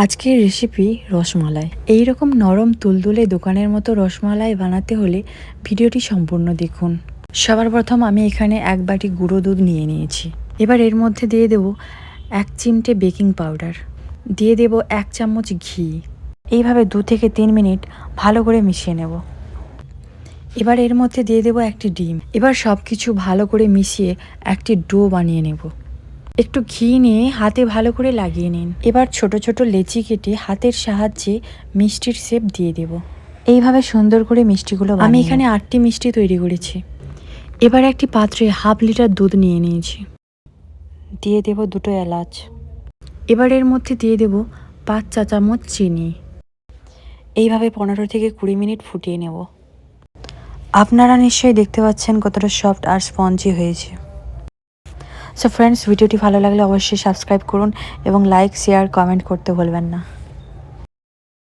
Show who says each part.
Speaker 1: আজকের রেসিপি রসমালাই। এই রকম নরম তুলতুলে দোকানের মতো রসমালাই বানাতে হলে ভিডিওটি সম্পূর্ণ দেখুন। সবার প্রথম আমি এখানে 1 বাটি গুঁড়ো দুধ নিয়ে নিয়েছি। এবার এর মধ্যে দিয়ে দেব 1 চিমটে বেকিং পাউডার, দিয়ে দেব 1 চামচ ঘি। এইভাবে 2 থেকে 3 মিনিট ভালো করে মিশিয়ে নেব। এবার এর মধ্যে দিয়ে দেব একটি ডিম। এবার সব কিছু ভালো করে মিশিয়ে একটি ডো বানিয়ে নেব। একটু ঘি নিয়ে হাতে ভালো করে লাগিয়ে নিন। এবার ছোট ছোট লেচি কেটে হাতের সাহায্যে মিষ্টির শেপ দিয়ে দেব। এইভাবে সুন্দর করে মিষ্টিগুলো আমি এখানে 8টি মিষ্টি তৈরি করেছি। এবার একটি পাত্রে 1/2 লিটার দুধ নিয়ে নিয়েছি, দিয়ে দেব 2টো এলাচ। এবার এর মধ্যে দিয়ে দেব 5 চা চামচ চিনি। এইভাবে 15 থেকে 20 মিনিট ফুটিয়ে নেব। আপনারা নিশ্চয়ই দেখতে পাচ্ছেন কতটা সফট আর স্পঞ্জি হয়েছে। সো ফ্রেন্ডস, ভিডিওটি ভালো লাগলে অবশ্যই সাবস্ক্রাইব করুন এবং লাইক, শেয়ার, কমেন্ট করতে ভুলবেন না।